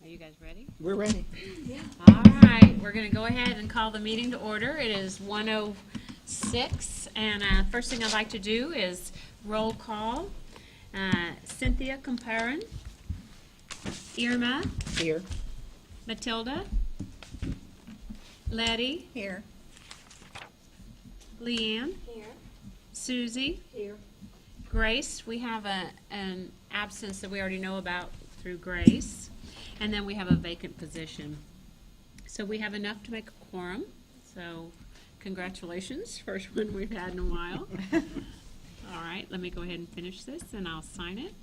Are you guys ready? We're ready. Yeah. All right, we're going to go ahead and call the meeting to order. It is 1:06, and first thing I'd like to do is roll call. Cynthia Comparin, Irma, Here. Matilda, Letty, Here. Leanne, Here. Susie, Here. Grace. We have an absence that we already know about through Grace, and then we have a vacant position. So we have enough to make a quorum. So congratulations, first one we've had in a while. All right, let me go ahead and finish this, and I'll sign it.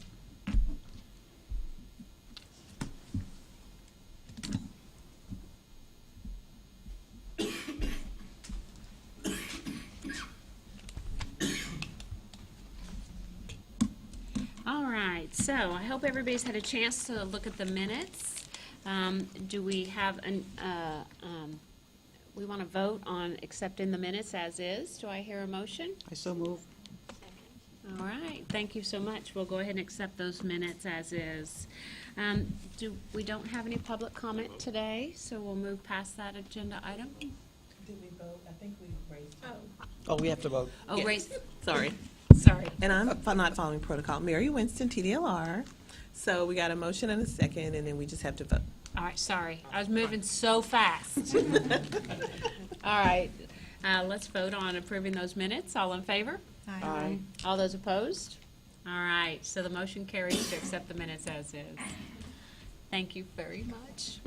All right, so I hope everybody's had a chance to look at the minutes. Do we have we want to vote on accepting the minutes as is? Do I hear a motion? I so move. All right, thank you so much. We'll go ahead and accept those minutes as is. We don't have any public comment today, so we'll move past that agenda item. Did we vote? I think we raised. Oh, we have to vote. Oh, Yes. raise, Sorry. sorry. And I'm not following protocol. Mary Winston, TDLR. So we got a motion and a second, and then we just have to vote. All right, sorry. I was moving so fast. All right, let's vote on approving those minutes. All in favor? Aye. All those opposed? All right, so the motion carries to accept the minutes as is. Thank you very much.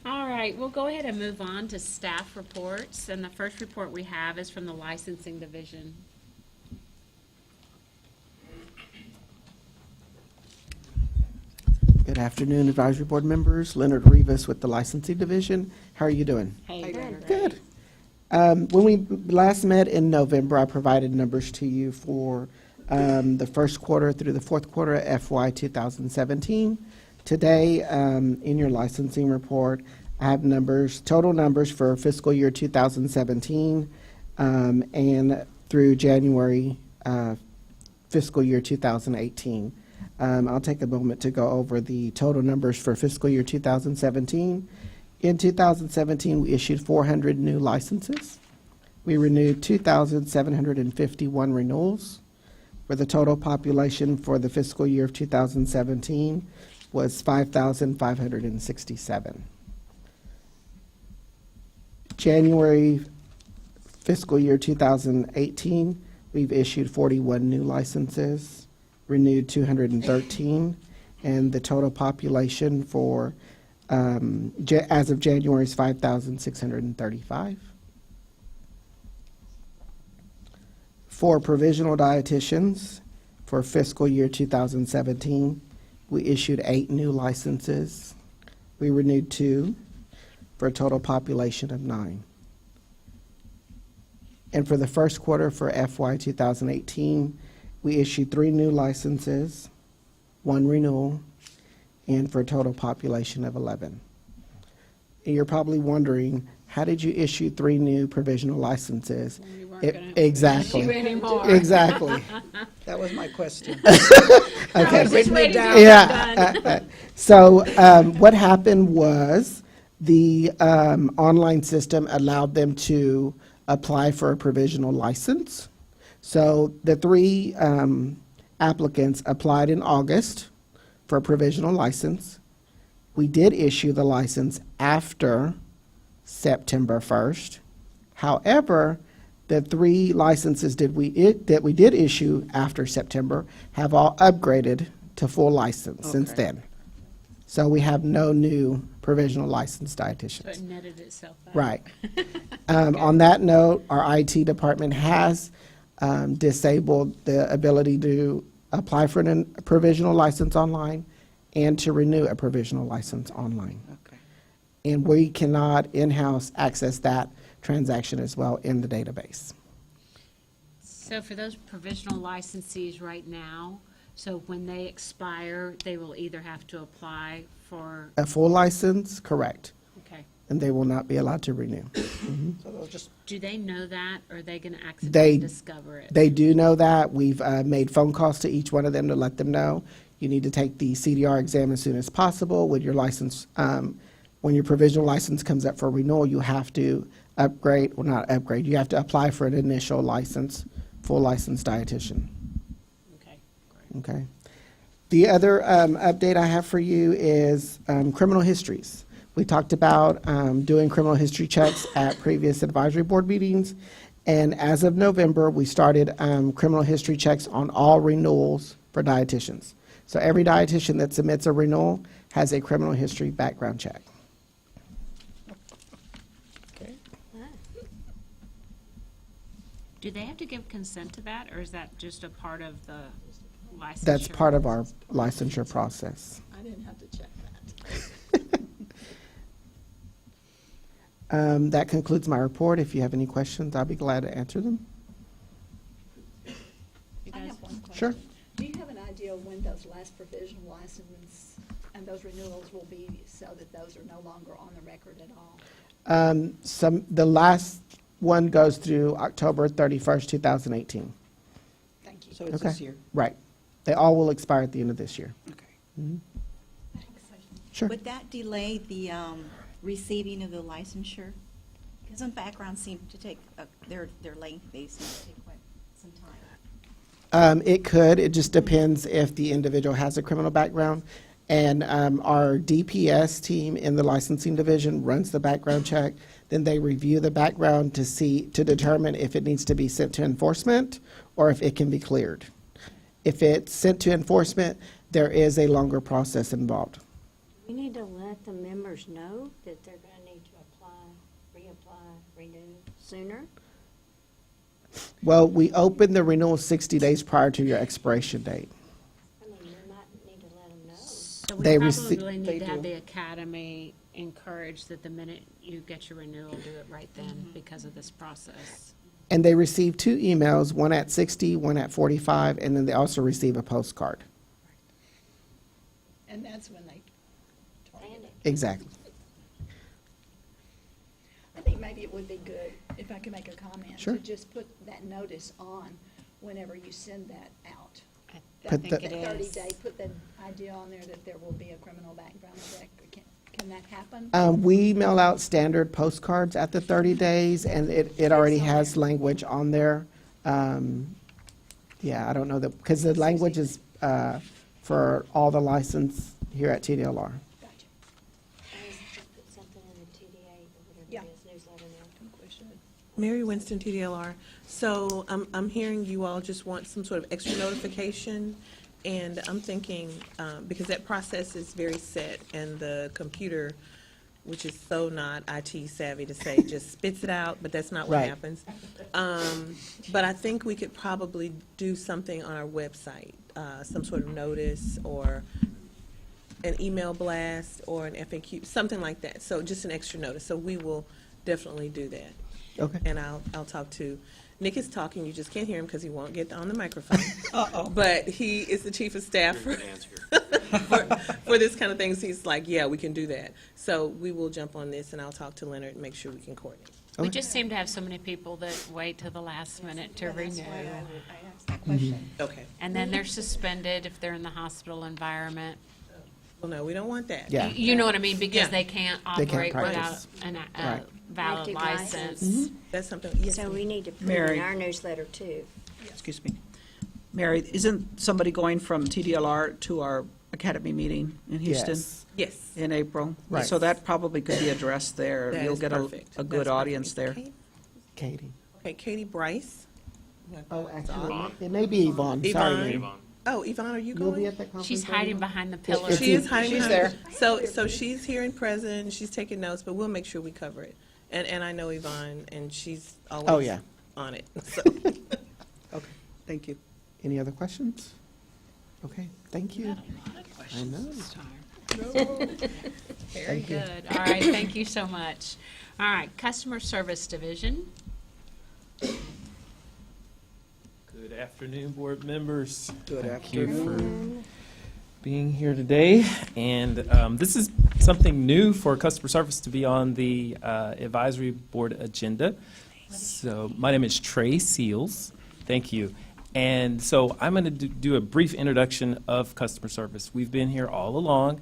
All right, we'll go ahead and move on to staff reports, and the first report we have is from the licensing division. Good afternoon, advisory board members. Leonard Rivas with the licensing division. How are you doing? Hey, Good. When we last met in November, I provided numbers to you for the first quarter through the fourth quarter FY 2017. Today, in your licensing report, I have numbers, total numbers for fiscal year 2017 and through January fiscal year 2018. I'll take a moment to go over the total numbers for fiscal year 2017. In 2017, we issued 400 new licenses. We renewed 2,751 renewals, where the total population for the fiscal year of 2017 was 5,567. January fiscal year 2018, we've issued 41 new licenses, renewed 213, and the total population for as of January is 5,635. For provisional dietitians, for fiscal year 2017, we issued 8 new licenses. We renewed 2 for a total population of 9. And for the first quarter for FY 2018, we issued 3 new licenses, 1 renewal, and for a total population of 11. And you're probably wondering, how did you issue 3 new provisional licenses? We weren't gonna Exactly. issue anymore. Exactly. That was my question. Okay. I was just waiting to Yeah. get done. So what happened was the online system allowed them to apply for a provisional license. So the 3 applicants applied in August for a provisional license. We did issue the license after September 1st. However, the 3 licenses that we did issue after September have all upgraded to full license since Okay. then. So we have no new provisional licensed So dietitians. it netted itself out. Right. On that note, our IT department has disabled the ability to apply for a provisional license online and to renew a provisional license online. Okay. And we cannot in-house access that transaction as well in the database. So for those provisional licensees right now, so when they expire, they will either have to apply for, A full license, correct, okay. and they will not be allowed to renew. So they'll just, Do they know that, or are they gonna They- accidentally discover it? They do know that. We've made phone calls to each one of them to let them know, you need to take the CDR exam as soon as possible. When your license, when your provisional license comes up for renewal, you have to upgrade, well, not upgrade, you have to apply for an initial license, full licensed dietitian. Okay, great. Okay. The other update I have for you is criminal histories. We talked about doing criminal history checks at previous advisory board meetings, and as of November, we started criminal history checks on all renewals for dietitians. So every dietitian that submits a renewal has a criminal history background check. okay. Do they have to give consent to that, or is that just a part of the licensure? That's part of our licensure process. I didn't have to check that. That concludes my report. If you have any questions, I'll be glad to answer them. You I guys- have one question. Sure. Do you have an idea of when those last provisional licenses and those renewals will be so that those are no longer on the record at all? The last one goes through October 31st, 2018. Thank you. So it's Okay. this year. Right. They all will expire at the end of this year. Okay. Sure. Would that delay the receiving of the licensure? Because some backgrounds seem to take, they're lengthy, seem to take quite some time. It could. It just depends if the individual has a criminal background. And our DPS team in the licensing division runs the background check. Then they review the background to determine if it needs to be sent to enforcement or if it can be cleared. If it's sent to enforcement, there is a longer process involved. We need to let the members know that they're going to need to apply, reapply, renew sooner. Well, we open the renewal 60 days prior to your expiration date. I mean, we might need to let them know. So we They probably They need to have do. the academy encourage that the minute you get your renewal, do it right then because of this process. And they receive 2 emails, one at 60, one at 45, and then they also receive a postcard. And that's when they target And it. Exactly. I think maybe it would be good, if I could make a comment, Sure. to just put that notice on whenever you send that out. I Put think the- it That 30 is. day, put the idea on there that there will be a criminal background check. Can can that happen? We mail out standard postcards at the 30 days, and it already has language on there. Yeah, I don't know that, because the language is for all the license here at TDLR. Gotcha. I just put something in the TDA or Yeah. whatever it is, newsletter now. Mary Winston, TDLR. So I'm hearing you all just want some sort of extra notification, and I'm thinking, because that process is very set, and the computer, which is so not IT savvy to say, just spits it out, but that's not what Right. happens. But I think we could probably do something on our website, some sort of notice or an email blast or an FAQ, something like that. So just an extra notice. So we will definitely do that. Okay. And I'll talk to, Nick is talking, you just can't hear him because he won't get on the microphone. Uh-oh. But he is the chief of staff for this kind of thing. So he's like, yeah, we can do that. So we will jump on this, and I'll talk to Leonard and make sure we can coordinate. We just seem to have so many people that wait till the last minute to Well, that's renew. why I asked that question. Okay. And then they're suspended if they're in the hospital environment. Well, no, we don't want that. Yeah. You know what I mean? Because Yeah. they can't They can't operate without practice. a Right. valid Active license. license. That's something, yes. So ma'am. we need to put it Mary. in our newsletter too. Excuse me. Mary, isn't somebody going from TDLR to our academy meeting in Houston Yes. Yes. in April? Right. So that probably could be addressed there. That You'll is get perfect. a good That's audience perfect. there. Kate? Katie. Okay, Katie Bryce. Oh, actually, it may be Yvonne. Sorry. Yvonne. Mary. Oh, Yvonne, are you You'll be going? at that conference? She's hiding behind the It's- pillar. She is hiding She's behind. So she's here and present, she's taking notes, but we'll make sure we cover it. And I know Yvonne, and she's always Oh, yeah. on it. So, Okay, thank you. Any other questions? Okay, thank you. I know. Very Thank you. good. All right, thank you so much. All right, Customer Service Division. Good afternoon, board members. Good Thank you afternoon. for being here today. And this is something new for customer service to be on the advisory board agenda. So my name is Trey Seals. Thank you. And so I'm going to do a brief introduction of customer service. We've been here all along,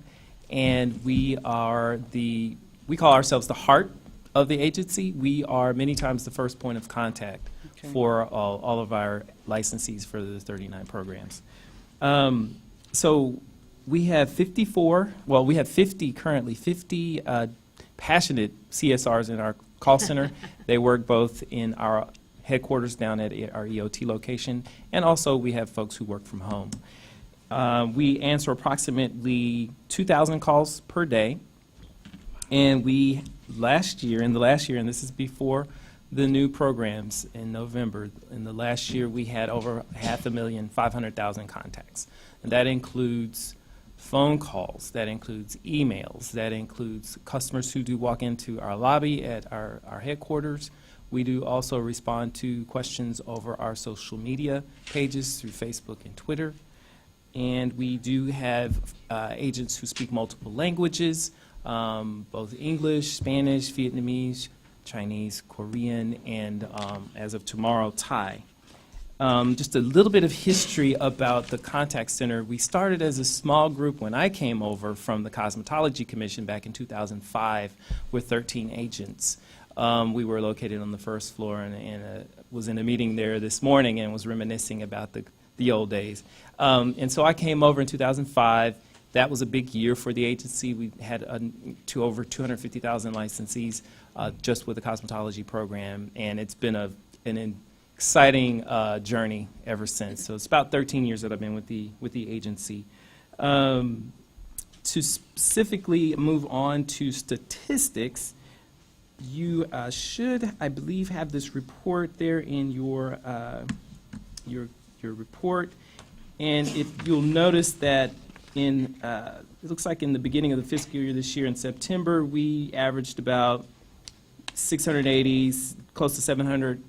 and we call ourselves the heart of the agency. We are many times the first point of contact Okay. for all of our licensees for the 39 programs. So we have 50 currently, 50 passionate CSRs in our call center. They work both in our headquarters down at our EOT location, and also we have folks who work from home. We answer approximately 2,000 calls per day, and in the last year, and this is before the new programs in November, in the last year we had over 500,000 contacts. And that includes phone calls, that includes emails, that includes customers who do walk into our lobby at our headquarters. We do also respond to questions over our social media pages through Facebook and Twitter. And we do have agents who speak multiple languages, both English, Spanish, Vietnamese, Chinese, Korean, and as of tomorrow, Thai. Just a little bit of history about the contact center. We started as a small group when I came over from the Cosmetology Commission back in 2005 with 13 agents. We were located on the first floor and was in a meeting there this morning and was reminiscing about the old days. And so I came over in 2005. That was a big year for the agency. We had over 250,000 licensees just with the cosmetology program, and it's been an exciting journey ever since. So it's about 13 years that I've been with the agency. To specifically move on to statistics, you should, I believe, have this report there in your report, and if you'll notice that it looks like in the beginning of the fiscal year this year in September, we averaged about 680, close to 700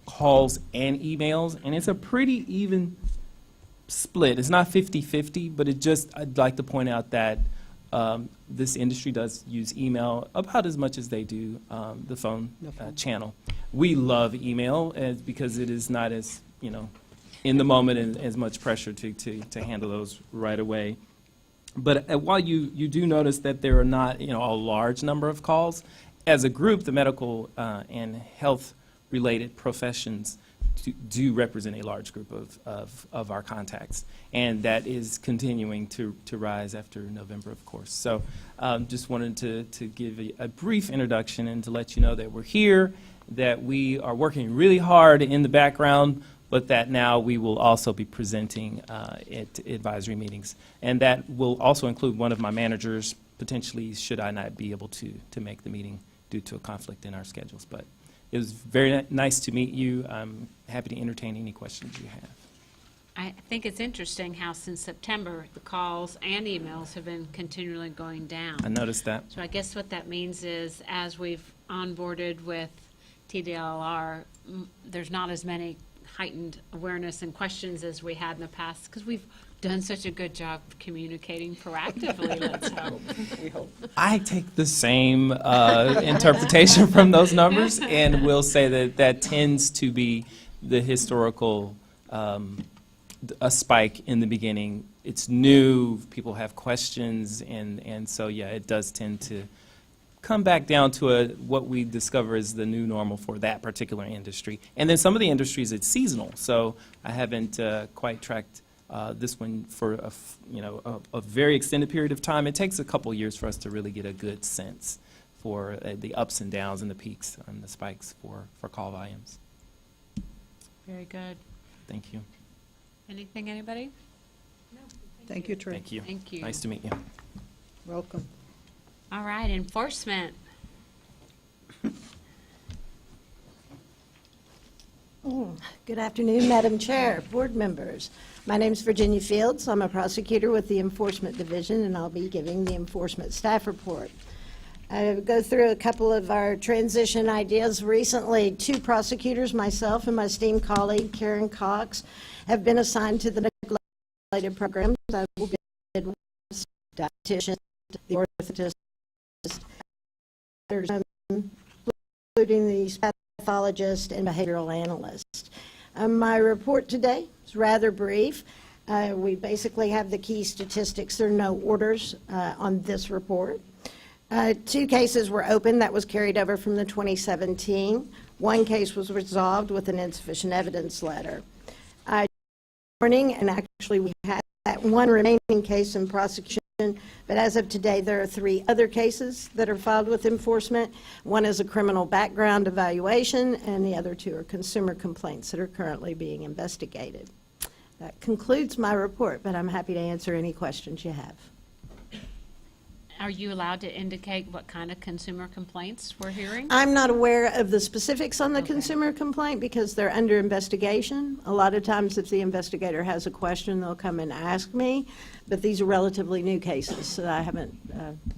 calls and emails, and it's a pretty even split. It's not 50-50, but I'd like to point out that this industry does use email about as much as they do the phone channel. We love email because it is not as, in the moment and as much pressure to handle those right away. But while you do notice that there are not, a large number of calls, as a group, the medical and health-related professions do represent a large group of our contacts, and that is continuing to rise after November, of course. So just wanted to give a brief introduction and to let you know that we're here, that we are working really hard in the background, but that now we will also be presenting at advisory meetings. And that will also include one of my managers, potentially, should I not be able to make the meeting due to a conflict in our schedules. But it was very nice to meet you. I'm happy to entertain any questions you have. I think it's interesting how since September, the calls and emails have been continually going down. I noticed that. So I guess what that means is, as we've onboarded with TDLR, there's not as many heightened awareness and questions as we had in the past, because we've done such a good job of communicating proactively, let's hope. I take the same interpretation from those numbers, and will say that that tends to be the historical a spike in the beginning. It's new, people have questions, and so, yeah, it does tend to come back down to what we discover is the new normal for that particular industry. And then some of the industries, it's seasonal, so I haven't quite tracked this one for a very extended period of time. It takes a couple years for us to really get a good sense for the ups and downs and the peaks and the spikes for call volumes. Very good. Thank you. Anything, anybody? Thank you, Trey. Thank you. Thank you. Nice to meet you. Welcome. All right, enforcement. Good afternoon, Madam Chair, board members. My name is Virginia Fields. I'm a prosecutor with the Enforcement Division, and I'll be giving the enforcement staff report. I'll go through a couple of our transition ideas. Recently, 2 prosecutors, myself and my esteemed colleague, Karen Cox, have been assigned to the neglected programs. I will be dietitians, the orthotist, including the pathologist and behavioral analyst. My report today is rather brief. We basically have the key statistics. There are no orders on this report. 2 cases were opened. That was carried over from the 2017. 1 case was resolved with an insufficient evidence letter. And actually we had that 1 remaining case in prosecution, but as of today there are 3 other cases that are filed with enforcement. 1 is a criminal background evaluation, and the other 2 are consumer complaints that are currently being investigated. That concludes my report, but I'm happy to answer any questions you have. Are you allowed to indicate what kind of consumer complaints we're hearing? I'm not aware of the specifics on the Okay. consumer complaint because they're under investigation. A lot of times if the investigator has a question, they'll come and ask me, but these are relatively new cases, so I haven't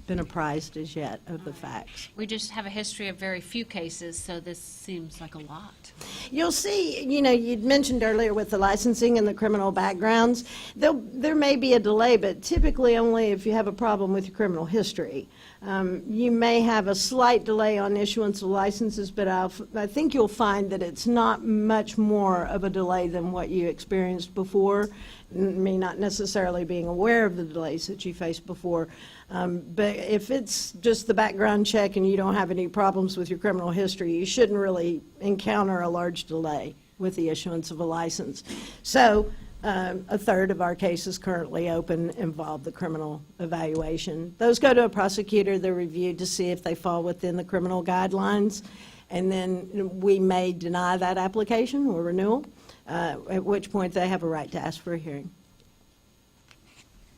been apprised as yet of the facts. We just have a history of very few cases, so this seems like a lot. You'll see, you'd mentioned earlier with the licensing and the criminal backgrounds, there may be a delay, but typically only if you have a problem with your criminal history. You may have a slight delay on issuance of licenses, but I think you'll find that it's not much more of a delay than what you experienced before. Me not necessarily being aware of the delays that you faced before. But if it's just the background check and you don't have any problems with your criminal history, you shouldn't really encounter a large delay with the issuance of a license. So a third of our cases currently open involve the criminal evaluation. Those go to a prosecutor, they're reviewed to see if they fall within the criminal guidelines, and then we may deny that application or renewal, at which point they have a right to ask for a hearing.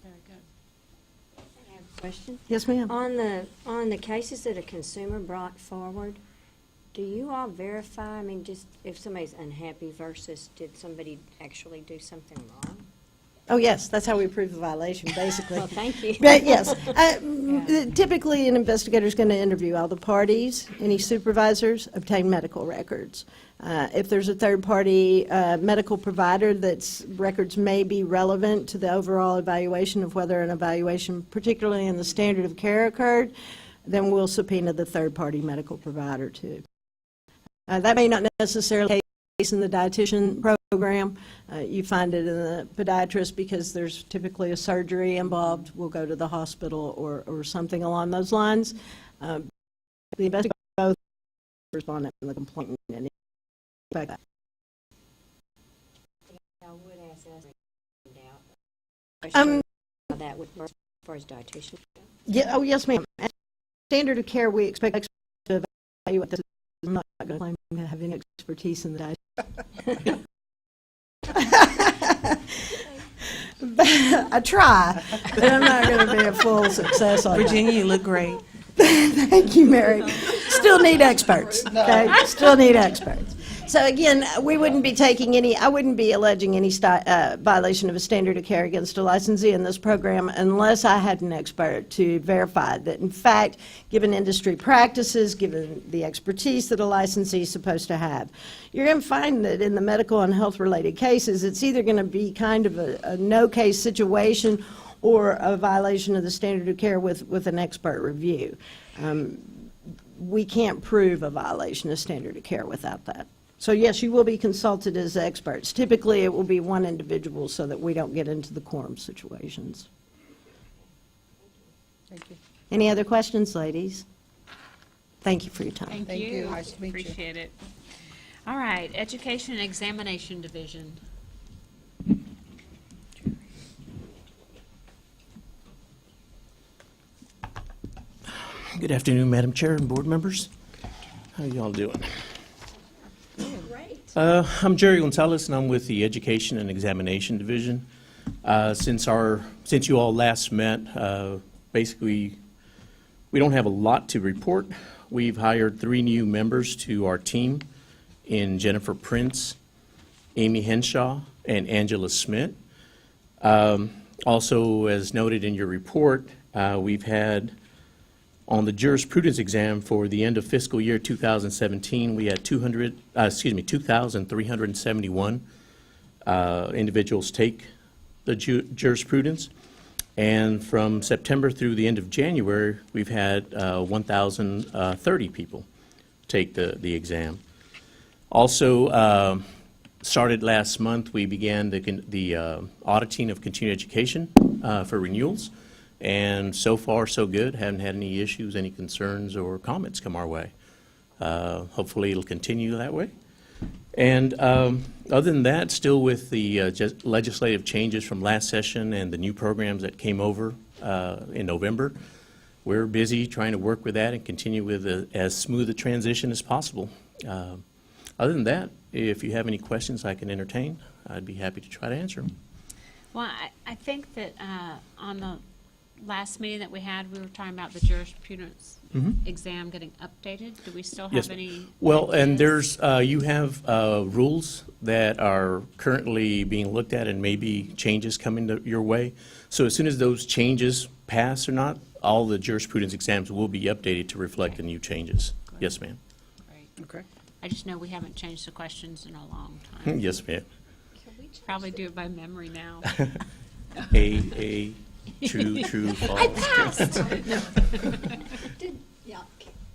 Very good. I have a question. Yes, ma'am. On the cases that a consumer brought forward, do you all verify, just if somebody's unhappy versus did somebody actually do something wrong? Oh, yes, that's how we prove the violation, basically. Well, thank you. But yes, typically an investigator is going to interview all the parties, any supervisors, obtain medical records. If there's a third-party medical provider that's records may be relevant to the overall evaluation of whether an evaluation, particularly in the standard of care, occurred, then we'll subpoena the third-party medical provider too. That may not necessarily in the dietitian program. You find it in the podiatrist because there's typically a surgery involved. We'll go to the hospital or something along those lines. The investigator both respondent and the complainant. And I would ask us to find out. That would work as far as dietitian. Yeah, oh, yes, ma'am. Standard of care, we expect experts to evaluate this. I'm not going to claim to have any expertise in the diet. I try, but I'm not going to be a full success on that. Virginia, you look great. Thank you, Mary. Still need experts, okay? Still need experts. So again, we wouldn't be taking any, I wouldn't be alleging any violation of a standard of care against a licensee in this program unless I had an expert to verify that, in fact, given industry practices, given the expertise that a licensee is supposed to have, you're going to find that in the medical and health-related cases, it's either going to be kind of a no-case situation or a violation of the standard of care with an expert review. We can't prove a violation of standard of care without that. So yes, you will be consulted as experts. Typically, it will be one individual so that we don't get into the quorum situations. Thank you. Any other questions, ladies? Thank you for your time. Thank Thank you. you. Nice to meet you. Appreciate it. All right, Education and Examination Division. Good afternoon, Madam Chair and board members. How y'all doing? Great. I'm Jerry Gonzalez, and I'm with the Education and Examination Division. Since you all last met, basically, we don't have a lot to report. We've hired 3 new members to our team in Jennifer Prince, Amy Henshaw, and Angela Smith. Also, as noted in your report, we've had on the jurisprudence exam for the end of fiscal year 2017, we had 2,371 individuals take the jurisprudence. And from September through the end of January, we've had 1,030 people take the exam. Also, started last month, we began the auditing of continuing education for renewals. And so far, so good. Haven't had any issues, any concerns, or comments come our way. Hopefully, it'll continue that way. And other than that, still with the legislative changes from last session and the new programs that came over in November, we're busy trying to work with that and continue with as smooth a transition as possible. Other than that, if you have any questions I can entertain, I'd be happy to try to answer them. Well, I think that on the last meeting that we had, we were talking about the jurisprudence exam getting updated. Do we still Yes, have any? well, and ideas? there's, you have rules that are currently being looked at and maybe changes coming your way. So as soon as those changes pass or not, all the jurisprudence exams will be updated to reflect the new changes. Great. Yes, ma'am. Great. Okay. I just know we haven't changed the questions in a long time. Yes, ma'am. Can we change Probably the- do it by memory now. True, false.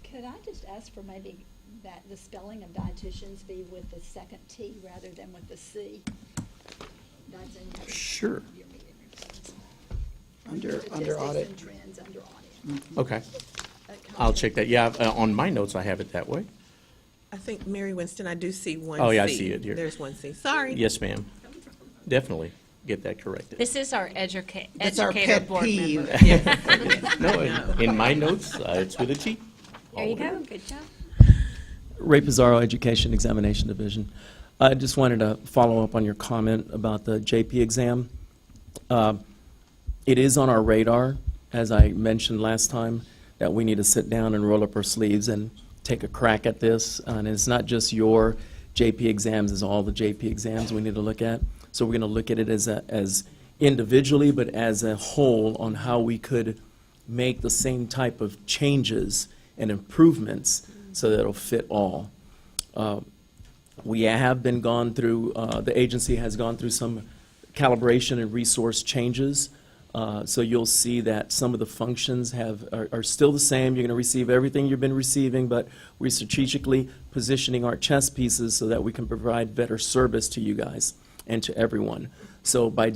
Could I just ask for maybe that the spelling of dietitians be with the second T rather than with the C? That's in Sure. your meeting reports. Under Statistics audit. and trends under audit. Okay, That comes I'll in- check that. Yeah, on my notes, I have it that way. I think, Mary Winston, I do see one Oh, yeah, I C. see it here. There's one C. Sorry. Yes, ma'am. Definitely get that corrected. This is our That's our educator pet board peeve. member. No, in my notes, it's with a T. There you go, good job. Ray Pizarro, Education Examination Division. I just wanted to follow up on your comment about the JP exam. It is on our radar, as I mentioned last time, that we need to sit down and roll up our sleeves and take a crack at this. And it's not just your JP exams, it's all the JP exams we need to look at. So we're going to look at it as individually, but as a whole on how we could make the same type of changes and improvements so that it'll fit all. We have been gone through, the agency has gone through some calibration and resource changes So you'll see that some of the functions are still the same. You're going to receive everything you've been receiving, but we're strategically positioning our chess pieces so that we can provide better service to you guys and to everyone. So by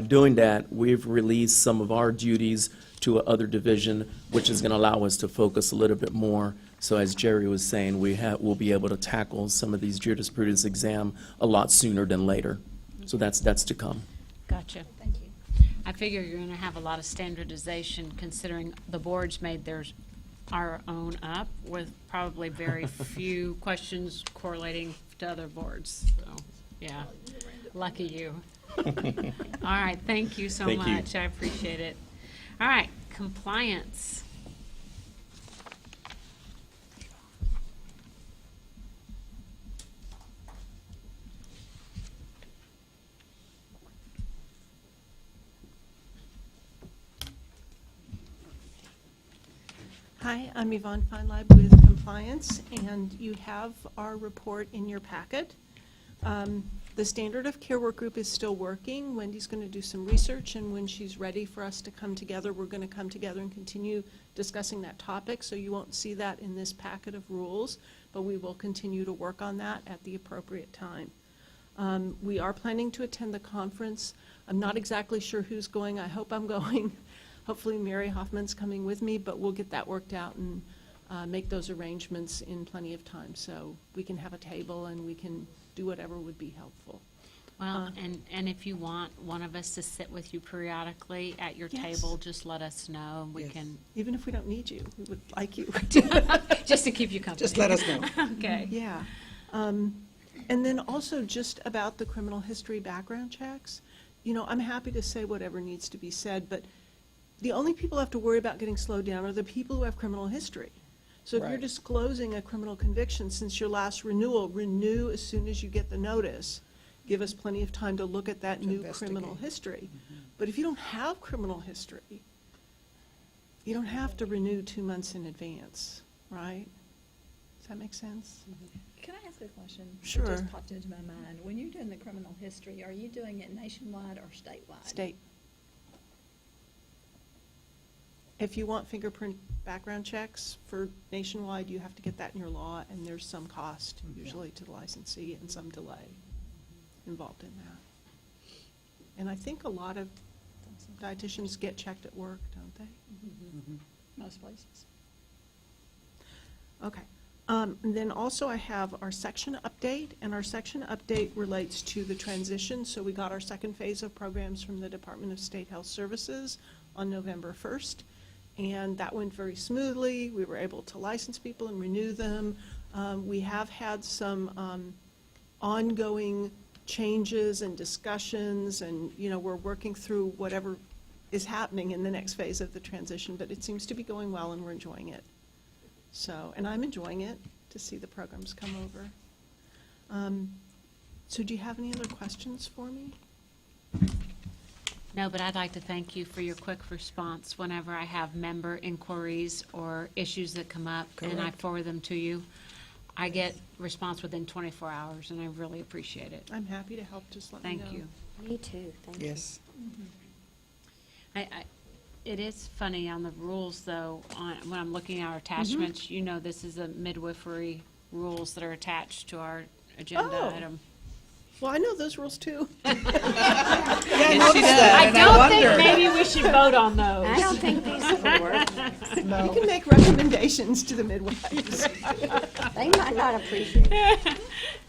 doing that, we've released some of our duties to another division, which is going to allow us to focus a little bit more. So as Jerry was saying, we'll be able to tackle some of these jurisprudence exam a lot sooner than later. So that's to come. Gotcha. Thank you. I figure you're going to have a lot of standardization, considering the boards made our own up, with probably very few questions correlating to other boards. So, yeah, lucky you. All right, thank you so Thank you. much. I appreciate it. All right, compliance. Hi, I'm Yvonne Feinleib with Compliance, and you have our report in your packet. The standard of care work group is still working. Wendy's going to do some research, and when she's ready for us to come together, we're going to come together and continue discussing that topic, so you won't see that in this packet of rules, but we will continue to work on that at the appropriate time. We are planning to attend the conference. I'm not exactly sure who's going. I hope I'm going. Hopefully Mary Hoffman's coming with me, but we'll get that worked out and make those arrangements in plenty of time, so we can have a table and we can do whatever would be helpful. Well, and if you want one of us to sit with you periodically at your Yes. table, just let us know, and we can, Even if we don't need you, we would like you. just to keep you company. Just let us know. Okay. Yeah. And then also just about the criminal history background checks, you know, I'm happy to say whatever needs to be said, but the only people who have to worry about getting slowed down are the people who have criminal history. So if you're Right. disclosing a criminal conviction since your last renewal, renew as soon as you get the notice. Give us plenty of time to look at that To new criminal investigate. history. But if you don't have criminal history, you don't have to renew 2 months in advance, right? Does that make sense? Can I ask a question? Sure. It just popped into my mind. When you're doing the criminal history, are you doing it nationwide or statewide? State. If you want fingerprint background checks for nationwide, you have to get that in your law, and there's some cost usually to the licensee and some delay involved in that. And I think a lot of dietitians get checked at work, don't they? Most places. Okay. And then also I have our section update, and our section update relates to the transition. So we got our second phase of programs from the Department of State Health Services on November 1st. And that went very smoothly. We were able to license people and renew them. We have had some ongoing changes and discussions, and, you know, we're working through whatever is happening in the next phase of the transition, but it seems to be going well and we're enjoying it. So, and I'm enjoying it to see the programs come over. So do you have any other questions for me? No, but I'd like to thank you for your quick response whenever I have member inquiries or issues that come up, and I forward them to you. I get response within 24 hours, and I really appreciate it. I'm happy to help, just let me know. Thank you. Me too, thank you. Yes. It is funny on the rules, though, when I'm looking at our attachments, you know, this is the midwifery rules that are attached to our agenda Oh. item. Well, I know those rules too. Yeah, I noticed that, I and don't think wondered. maybe we should vote on those. I don't think these will work. You can make recommendations to the midwives. They might not appreciate it.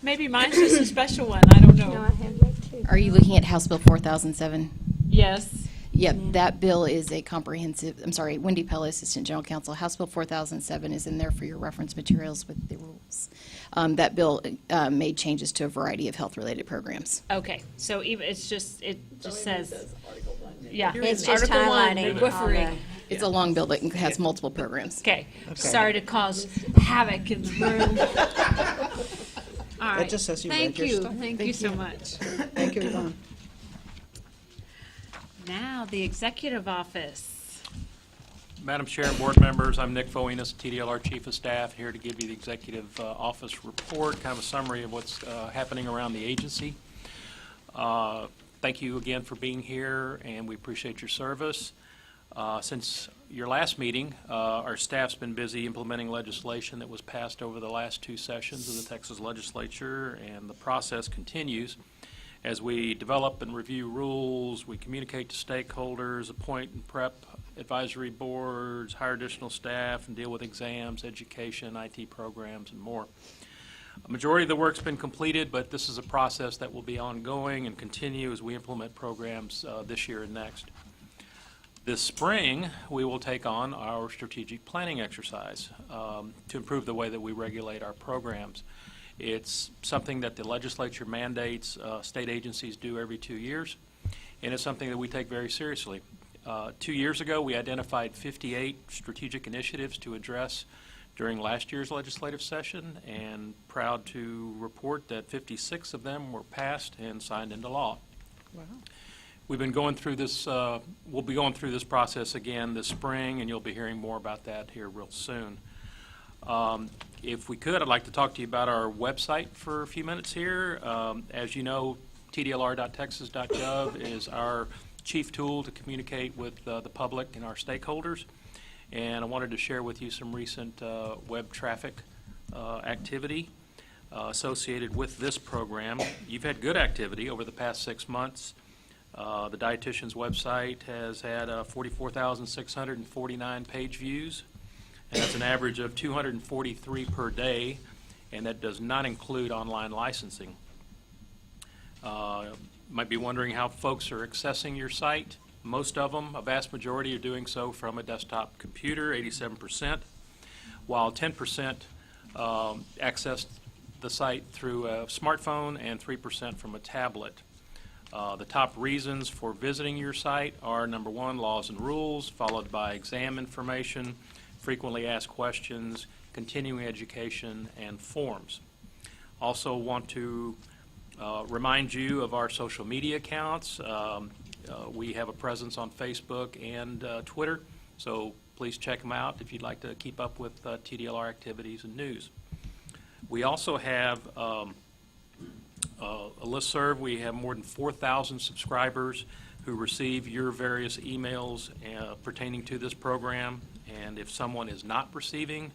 Maybe mine's just a special one, I don't No, I know. have that too. Are you looking at House Bill 4007? Yes. Yep, that bill is a comprehensive, I'm sorry, Wendy Pella, Assistant General Counsel. House Bill 4007 is in there for your reference materials with the rules. That bill made changes to a variety of health-related programs. Okay, so even, it just says. Yeah. It's just Article 1, highlighting all midwifery. the- It's a long bill that has multiple programs. Okay, sorry to cause havoc in the room. All right. just says you read Thank your you, stuff. thank you so much. Thank you, Yvonne. Now, the executive office. Madam Chair and board members, I'm Nick Foenis, TDLR Chief of Staff, here to give you the executive office report, kind of a summary of what's happening around the agency. Thank you again for being here, and we appreciate your service. Since your last meeting, our staff's been busy implementing legislation that was passed over the last 2 sessions of the Texas legislature, and the process continues as we develop and review rules, we communicate to stakeholders, appoint and prep advisory boards, hire additional staff, and deal with exams, education, IT programs, and more. A majority of the work's been completed, but this is a process that will be ongoing and continue as we implement programs this year and next. This spring, we will take on our strategic planning exercise to improve the way that we regulate our programs. It's something that the legislature mandates state agencies do every 2 years, and it's something that we take very seriously. 2 years ago, we identified 58 strategic initiatives to address during last year's legislative session, and proud to report that 56 of them were passed and signed into law. Wow. We've been going through this, we'll be going through this process again this spring, and you'll be hearing more about that here real soon. If we could, I'd like to talk to you about our website for a few minutes here. As you know, tdlr.texas.gov is our chief tool to communicate with the public and our stakeholders. And I wanted to share with you some recent web traffic activity associated with this program. You've had good activity over the past 6 months. The Dietitians website has had 44,649 page views, and that's an average of 243 per day, and that does not include online licensing. Might be wondering how folks are accessing your site. Most of them, a vast majority, are doing so from a desktop computer, 87%, while 10% access the site through a smartphone and 3% from a tablet. The top reasons for visiting your site are, number one, laws and rules, followed by exam information, frequently asked questions, continuing education, and forms. Also want to remind you of our social media accounts. We have a presence on Facebook and Twitter, so please check them out if you'd like to keep up with TDLR activities and news. We also have a listserv. We have more than 4,000 subscribers who receive your various emails pertaining to this program, and if someone is not receiving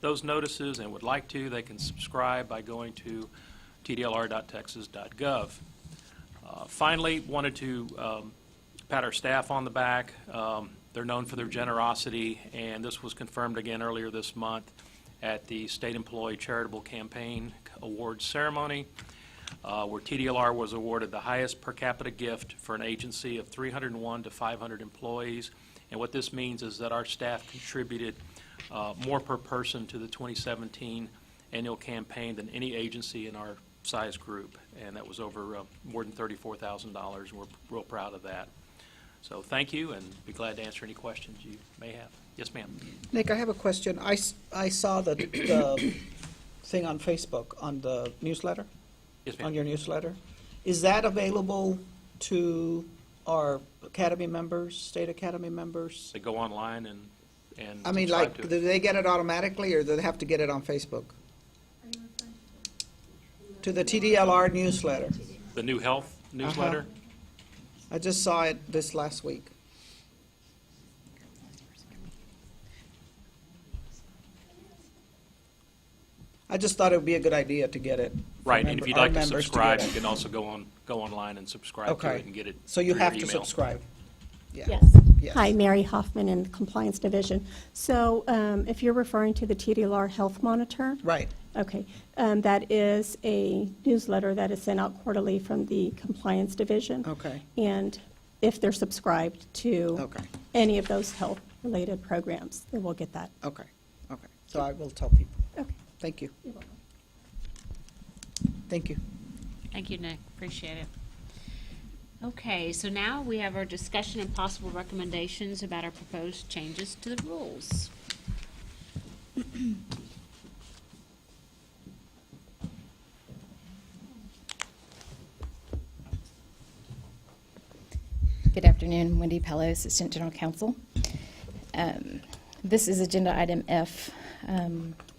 those notices and would like to, they can subscribe by going to tdlr.texas.gov. Finally, wanted to pat our staff on the back. They're known for their generosity, and this was confirmed again earlier this month at the State Employee Charitable Campaign Awards ceremony, where TDLR was awarded the highest per capita gift for an agency of 301 to 500 employees. And what this means is that our staff contributed more per person to the 2017 annual campaign than any agency in our size group, and that was over more than $34,000, and we're real proud of that. So thank you, and be glad to answer any questions you may have. Yes, ma'am. Nick, I have a question. I saw the thing on Facebook, on the newsletter, Yes, ma'am. on your newsletter. Is that available to our Academy members, state Academy members? They go online and I mean, subscribe like, to it. do they get it automatically, or do they have to get it on Facebook? To the TDLR newsletter. The new health newsletter. I just saw it this last week. I just thought it would be a good idea to get it. for Right, and if you'd our like to members subscribe, get you it. can also go online and subscribe to Okay. it and get it So you through your have to email. subscribe. Yeah. Yes. Yes. Hi, Mary Hoffman in the Compliance Division. So if you're referring to the TDLR Health Monitor, Right. okay, that is a newsletter that is sent out quarterly from the Compliance Division. Okay. And if they're subscribed to Okay. any of those health-related programs, they will get that. Okay. Okay. So I will tell people. Okay. Thank you. You're welcome. Thank you. Thank you, Nick. Appreciate it. Okay, so now we have our discussion and possible recommendations about our proposed changes to the rules. Good afternoon, Wendy Pello, Assistant General Counsel. This is Agenda Item F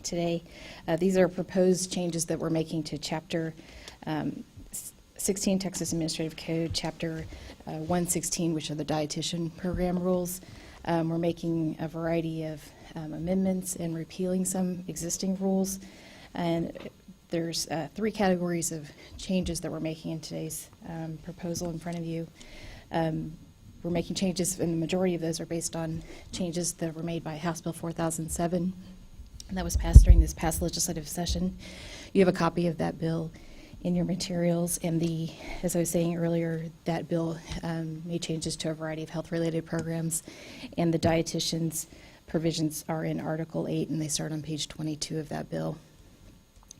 today. These are proposed changes that we're making to Chapter 16 Texas Administrative Code, Chapter 116, which are the dietitian program rules. We're making a variety of amendments and repealing some existing rules. And there's 3 categories of changes that we're making in today's proposal in front of you. We're making changes, and the majority of those are based on changes that were made by House Bill 4007, and that was passed during this past legislative session. You have a copy of that bill in your materials, and as I was saying earlier, that bill made changes to a variety of health-related programs, and the dietitians' provisions are in Article 8, and they start on page 22 of that bill.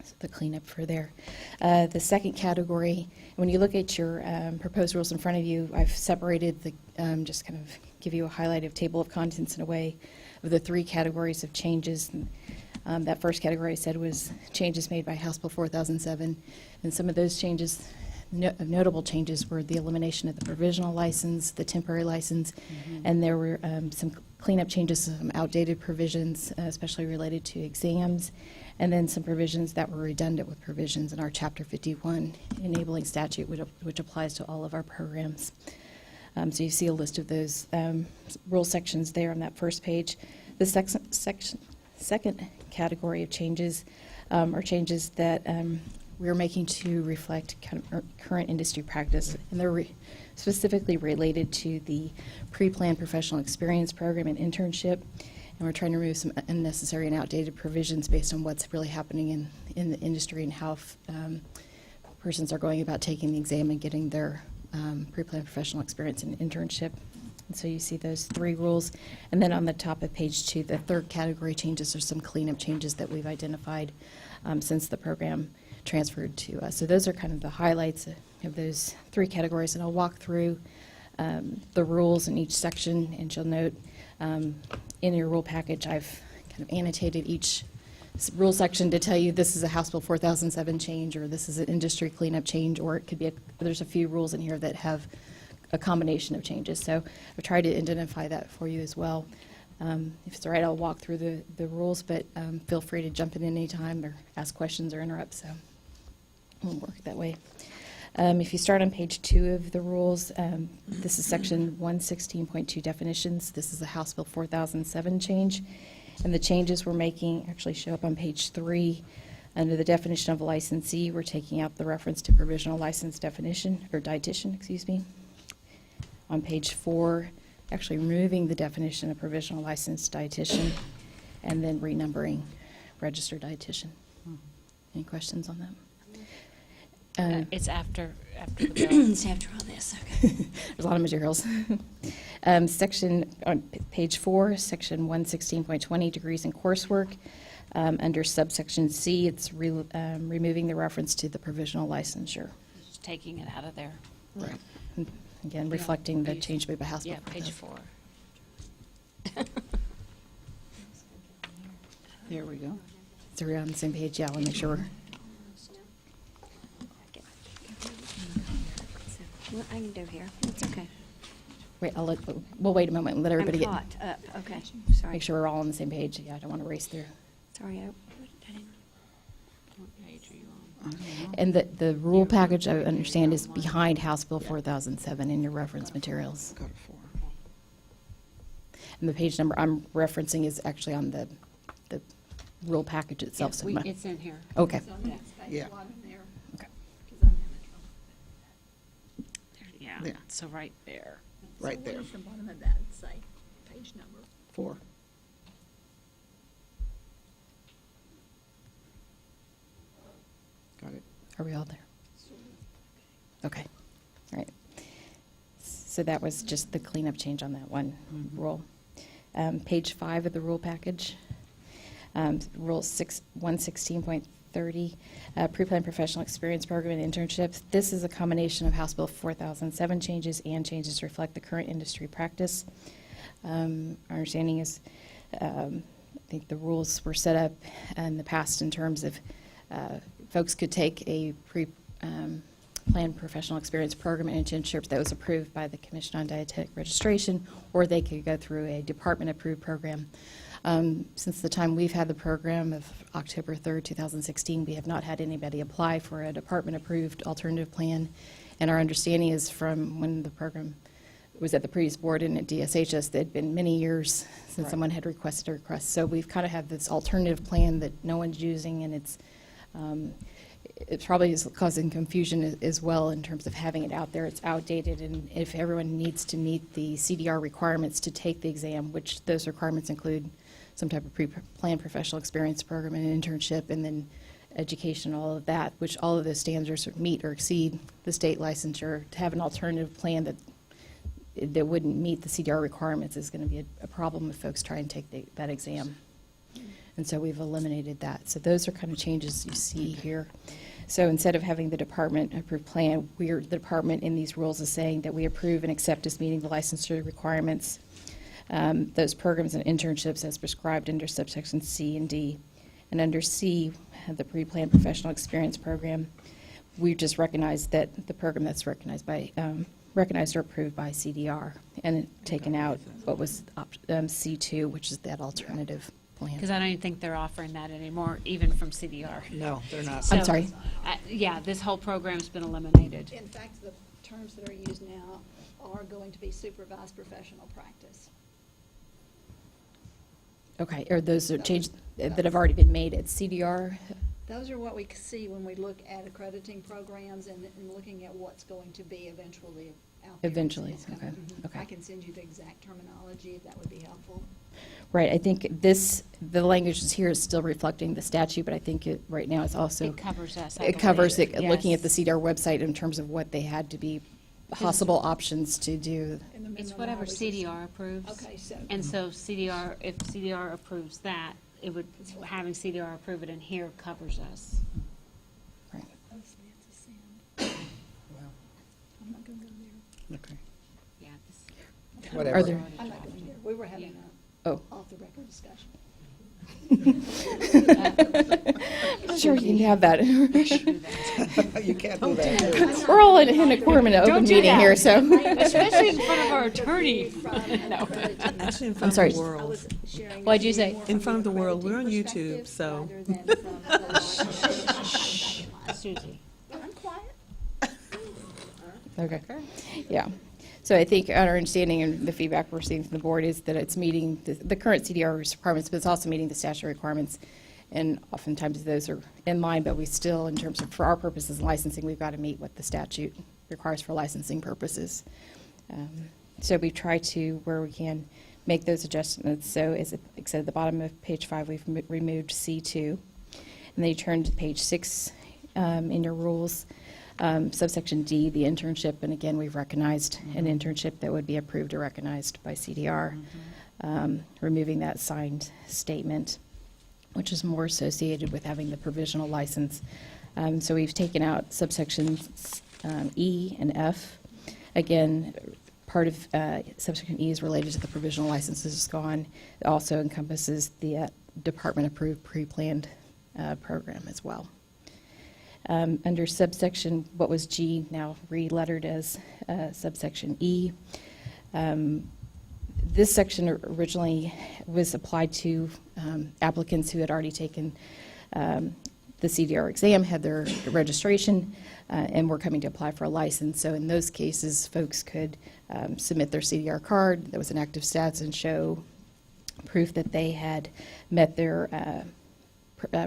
So the cleanup for there. The second category, when you look at your proposed rules in front of you, I've separated just kind of give you a highlighted table of contents in a way of the 3 categories of changes. That first category I said was changes made by House Bill 4007, and some of those changes, notable changes, were the elimination of the provisional license, the temporary license, and there were some cleanup changes, some outdated provisions, especially related to exams, and then some provisions that were redundant with provisions in our Chapter 51 enabling statute, which applies to all of our programs. So you see a list of those rule sections there on that first page. The second category of changes are changes that we're making to reflect kind of current industry practice, and they're specifically related to the pre-planned professional experience program and internship, and we're trying to remove some unnecessary and outdated provisions based on what's really happening in the industry and how persons are going about taking the exam and getting their pre-planned professional experience and internship. And so you see those 3 rules. And then on the top of page 2, the third category changes are some cleanup changes that we've identified since the program transferred to us. So those are kind of the highlights of those 3 categories. And I'll walk through the rules in each section. And you'll note in your rule package, I've kind of annotated each rule section to tell you this is a House Bill 4007 change, or this is an industry cleanup change, or it could be there's a few rules in here that have a combination of changes. So I've tried to identify that for you as well. If it's all right, I'll walk through the rules, but feel free to jump in any time or ask questions or interrupt, so we'll work that way. If you start on page 2 of the rules, this is section 116.2 definitions. This is a House Bill 4007 change, and the changes we're making actually show up on page 3. Under the definition of a licensee, we're taking out the reference to provisional license definition, or dietitian, excuse me. On page 4, actually removing the definition of provisional licensed dietitian, and then renumbering registered dietitian. Any questions on that? It's after the bill. It's after all this, okay. There's a lot of materials. Section on page 4, section 116.20, degrees in coursework. Under subsection C, it's removing the reference to the provisional licensure. Just taking it out of there. Right. Again, reflecting the change made by House Bill. Yeah, page 4. There we go. So we're on the same page. Yeah, I want to make sure we're. What I can do here, it's okay. Wait, we'll wait a moment and let everybody I'm get. caught up, okay, sorry. Make sure we're all on the same page. Yeah, I don't want to race through. Sorry, I didn't. What page are you on? And the rule package, I understand, is behind House Bill 4007 in your reference materials. Go to 4. And the page number I'm referencing is actually on the rule package itself. Yeah, so my- it's in here. Okay. It's on the next page, Yeah. a lot in there. Okay. 'Cause I'm having trouble. Yeah, Yeah. so right there. Right So there. where's the bottom of that say, page number? 4. Got it. Are we all there? Okay. All right. So that was just the cleanup change on that one rule. Page 5 of the rule package, Rule 116.30, pre-planned professional experience program and internships. This is a combination of House Bill 4007 changes and changes to reflect the current industry practice. Our understanding is, I think the rules were set up in the past in terms of folks could take a planned professional experience program and internship that was approved by the Commission on Dietetic Registration, or they could go through a department-approved program. Since the time we've had the program of October 3rd, 2016, we have not had anybody apply for a department-approved alternative plan. And our understanding is from when the program was at the previous board and at DSHS, that had been many years since someone had requested a request. So we've kind of had this alternative plan that no one's using, and it probably is causing confusion as well in terms of having it out there. It's outdated, and if everyone needs to meet the CDR requirements to take the exam, which those requirements include some type of pre-planned professional experience program and an internship, and then education, all of that, which all of those standards meet or exceed the state licensure. To have an alternative plan that wouldn't meet the CDR requirements is going to be a problem if folks try and take that exam. And so we've eliminated that. So those are kind of changes you see here. So instead of having the department approved plan, the department in these rules is saying that we approve and accept as meeting the licensure requirements, those programs and internships as prescribed under subsection C and D. And under C, the pre-planned professional experience program, we just recognized that the program that's recognized or approved by CDR, and taken out what was C2, which is that alternative plan. Because I don't even think they're offering that anymore, even from CDR. No, they're not. So, I'm sorry? Yeah, this whole program's been eliminated. In fact, the terms that are used now are going to be supervised professional practice. Okay, or those are changes that have already been made at CDR? Those are what we see when we look at accrediting programs and looking at what's going to be eventually out there. Eventually, It's gonna- okay, mhm. okay. I can send you the exact terminology if that would be helpful. Right, I think the language is here is still reflecting the statute, but I think right now it's also. It covers us, I It covers believe. it, looking at the Yes. CDR website in terms of what they had to be possible options to do. And the It's minimum whatever hours is- CDR approves. Okay, so. And so CDR, if CDR approves that, it would, having CDR approve it in here covers us. Right. Oh, so that's a sin. I'm not gonna go there. Okay. Yeah. this- Whatever. Are there, I'm not going there. We were having a oh, off-the-record discussion. sure you can have that. You can't do that. We're all in a quorum in an open do meeting that. here, so. Especially in front of our attorney. No. Actually, in I'm front sorry. of the I world. was sharing What'd you with say? more In from front of the world. accrediting We're on YouTube, perspective so. rather than from the- Susie. I'm quiet. Okay, yeah. So I think our understanding and the feedback we're seeing from the board is that it's meeting the current CDR requirements, but it's also meeting the statutory requirements. And oftentimes those are in line, but we still, in terms of, for our purposes in licensing, we've got to meet what the statute requires for licensing purposes. So we try to, where we can, make those adjustments. So as it said at the bottom of page 5, we've removed C2. And then you turn to page 6 in your rules. Subsection D, the internship, and again, we've recognized an internship that would be approved or recognized by CDR, removing that signed statement, which is more associated with having the provisional license. So we've taken out subsections E and F. Again, part of subsection E is related to the provisional licenses is gone. It also encompasses the department-approved pre-planned program as well. Under subsection, what was G, now re-lettered as subsection E. This section originally was applied to applicants who had already taken the CDR exam, had their registration, and were coming to apply for a license. So in those cases, folks could submit their CDR card that was an active status and show proof that they had met their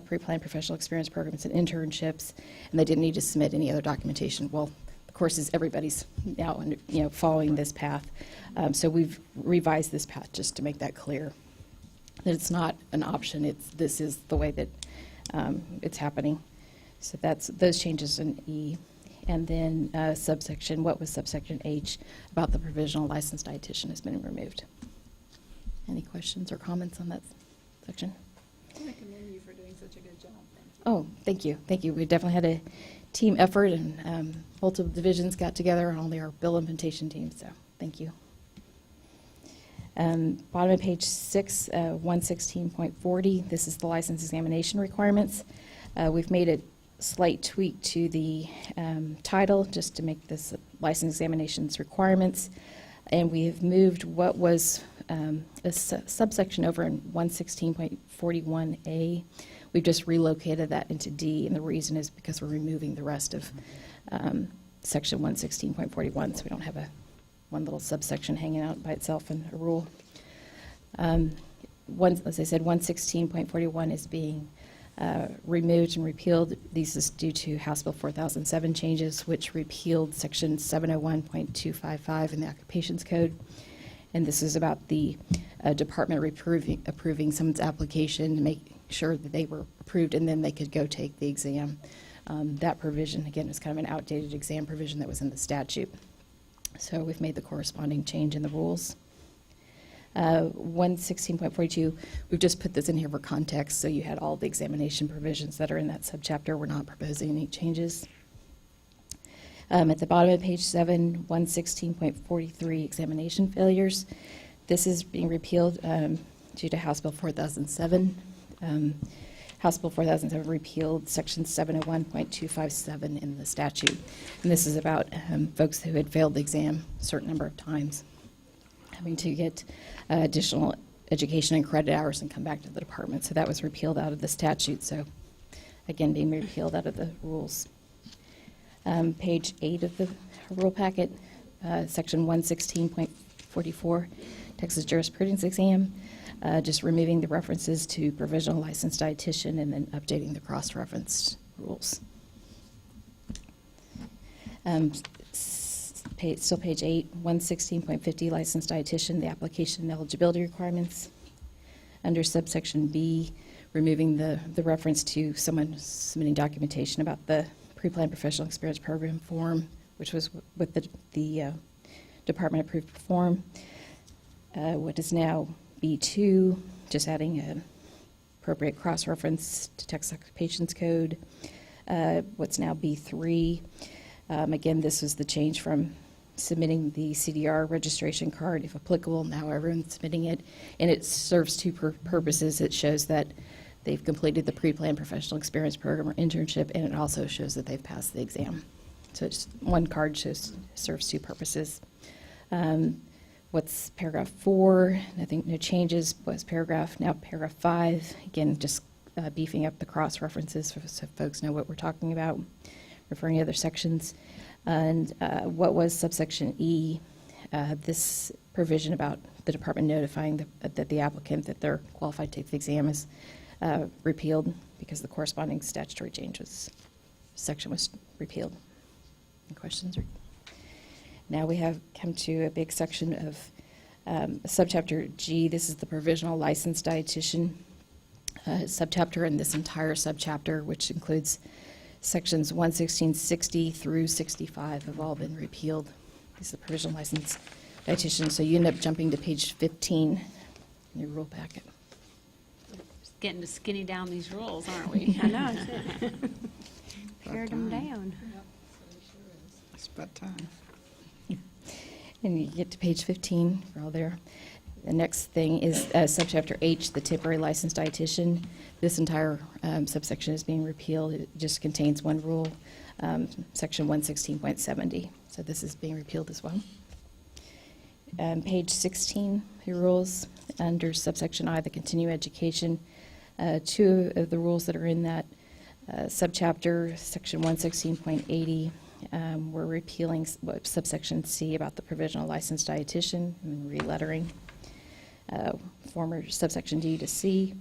pre-planned professional experience programs and internships, and they didn't need to submit any other documentation. Well, of course, everybody's now following this path, so we've revised this path just to make that clear that it's not an option. This is the way that it's happening. So that's those changes in E, and then subsection. What was subsection H about the provisional licensed dietitian has been removed. Any questions or comments on that section? I commend you for doing such a good job. Oh, thank you. Thank you. We definitely had a team effort, and multiple divisions got together, and only our bill implementation team, so thank you. Bottom of page 6, 116.40, this is the license examination requirements. We've made a slight tweak to the title just to make this license examinations requirements, and we have moved what was a subsection over in 116.41A. We've just relocated that into D, and the reason is because we're removing the rest of section 116.41, so we don't have one little subsection hanging out by itself in a rule. As I said, 116.41 is being removed and repealed. This is due to House Bill 4007 changes, which repealed section 701.255 in the Occupations Code. And this is about the department approving someone's application to make sure that they were approved, and then they could go take the exam. That provision, again, is kind of an outdated exam provision that was in the statute. So we've made the corresponding change in the rules. 116.42, we've just put this in here for context, so you had all the examination provisions that are in that subchapter. We're not proposing any changes. At the bottom of page 7, 116.43, examination failures. This is being repealed due to House Bill 4007. House Bill 4007 repealed section 701.257 in the statute. And this is about folks who had failed the exam a certain number of times, having to get additional education and credit hours and come back to the department. So that was repealed out of the statute. So again, being repealed out of the rules. Page 8 of the rule packet, section 116.44, Texas jurisprudence exam, just removing the references to provisional licensed dietitian and then updating the cross-referenced rules. Still page 8, 116.50, licensed dietitian, the application and eligibility requirements. Under subsection B, removing the reference to someone submitting documentation about the pre-planned professional experience program form, which was with the department approved form. What is now B2, just adding an appropriate cross-reference to Texas Occupations Code. What's now B3, again, this was the change from submitting the CDR registration card, if applicable. Now everyone's submitting it, and it serves two purposes. It shows that they've completed the pre-planned professional experience program or internship, and it also shows that they've passed the exam. So it's one card serves two purposes. What's paragraph 4? I think no changes. Was paragraph 5? Again, just beefing up the cross-references so folks know what we're talking about, referring to other sections. And what was subsection E? This provision about the department notifying that the applicant that they're qualified to take the exam is repealed because the corresponding statutory section was repealed. Any questions? Now we have come to a big section of subchapter G. This is the provisional licensed dietitian subchapter, and this entire subchapter, which includes sections 11660 through 65, have all been repealed. This is the provisional licensed dietitian. So you end up jumping to page 15 in your rule packet. Getting to skinny down these rules, aren't we? I know. Pared them down. It's about time. And you get to page 15, we're all there. The next thing is subchapter H, the temporary licensed dietitian. This entire subsection is being repealed. It just contains one rule, section 116.70. So this is being repealed as well. Page 16, the rules under subsection I, the continuing education. Two of the rules that are in that subchapter, section 116.80, we're repealing subsection C about the provisional licensed dietitian and relettering. Former subsection D to C,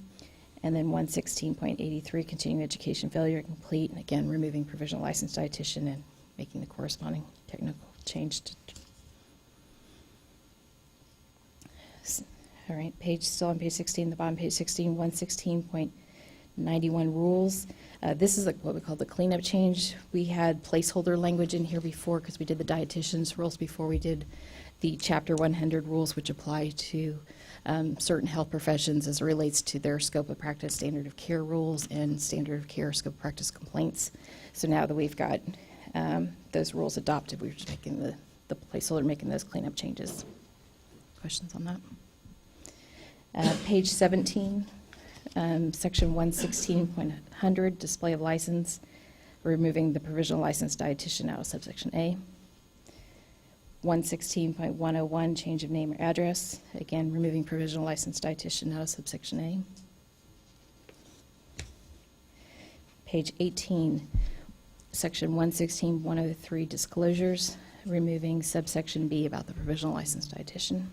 and then 116.83, continuing education failure complete, and again, removing provisional licensed dietitian and making the corresponding technical change. All right, still on page 16, the bottom page 16, 116.91 rules. This is what we call the cleanup change. We had placeholder language in here before because we did the dietitians rules before we did the Chapter 100 rules, which apply to certain health professions as it relates to their scope of practice, standard of care rules, and standard of care scope of practice complaints. So now that we've got those rules adopted, we're just making the placeholder, making those cleanup changes. Questions on that? Page 17, section 116.100, display of license, removing the provisional licensed dietitian out of subsection A. 116.101, change of name or address. Again, removing provisional licensed dietitian out of subsection A. Page 18, section 116.103, disclosures, removing subsection B about the provisional licensed dietitian.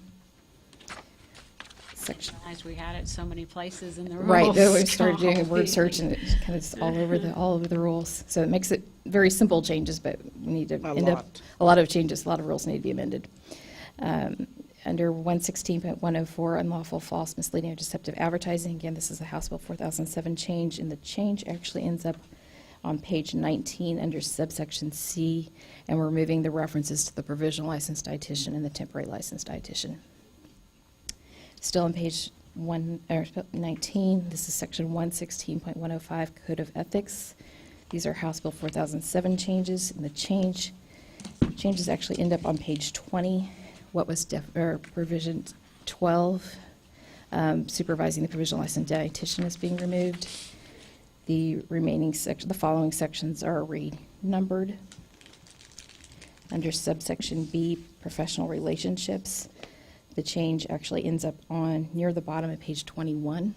Section. As we had it so many places in the rules. Right, then we started doing a word search and it kind of is all over the rules. So it makes it very simple changes, but we need to a lot of changes, a lot of rules need to be amended. Under 116.104, unlawful, false, misleading, or deceptive advertising. Again, this is a House Bill 4007 change, and the change actually ends up on page 19 under subsection C, and we're removing the references to the provisional licensed dietitian and the temporary licensed dietitian. Still on page 19, this is section 116.105, Code of Ethics. These are House Bill 4007 changes, and the changes actually end up on page 20. What was provision 12, supervising the provisional licensed dietitian, is being removed. The remaining section, the following sections are renumbered. Under subsection B, professional relationships, the change actually ends up on near the bottom of page 21,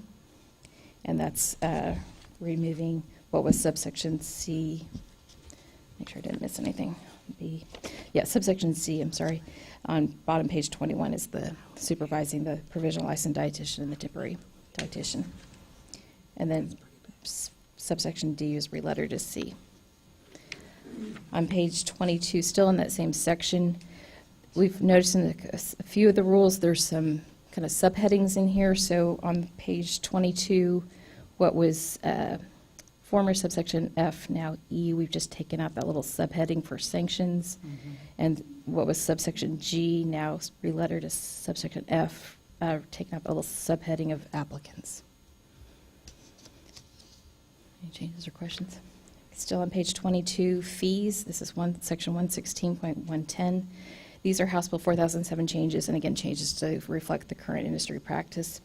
and that's removing what was subsection C. Make sure I didn't miss anything. B, yeah, subsection C, I'm sorry. On bottom page 21 is the supervising the provisional licensed dietitian and the temporary dietitian. And then subsection D is relettered as C. On page 22, still in that same section, we've noticed in a few of the rules there's some kind of subheadings in here. So on page 22, what was former subsection F, now E, we've just taken out that little subheading for sanctions. And what was subsection G, now relettered as subsection F, taking out a little subheading of applicants. Any changes or questions? Still on page 22, fees. This is section 116.110. These are House Bill 4007 changes, and again, changes to reflect the current industry practice.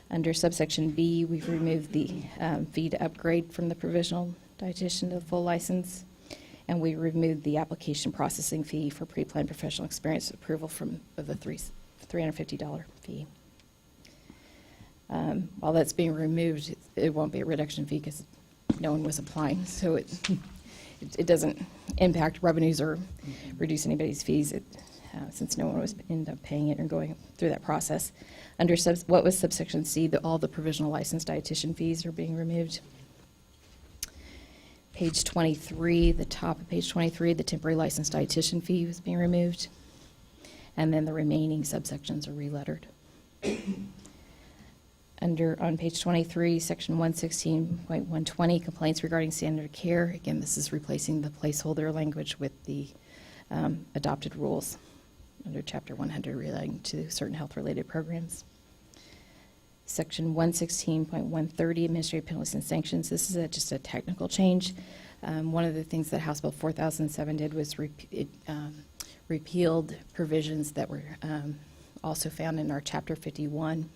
Under subsection B, we've removed the fee to upgrade from the provisional dietitian to the full license, and we removed the application processing fee for pre-planned professional experience approval of the $350 fee. While that's being removed, it won't be a reduction fee because no one was applying, so it doesn't impact revenues or reduce anybody's fees since no one was end up paying it or going through that process. Under what was subsection C, all the provisional licensed dietitian fees are being removed. Page 23, the top of page 23, the temporary licensed dietitian fee was being removed. And then the remaining subsections are relettered. On page 23, section 116.120, complaints regarding standard of care. Again, this is replacing the placeholder language with the adopted rules under Chapter 100 relating to certain health-related programs. Section 116.130, administrative penalties and sanctions. This is just a technical change. One of the things that House Bill 4007 did was repealed provisions that were also found in our Chapter 51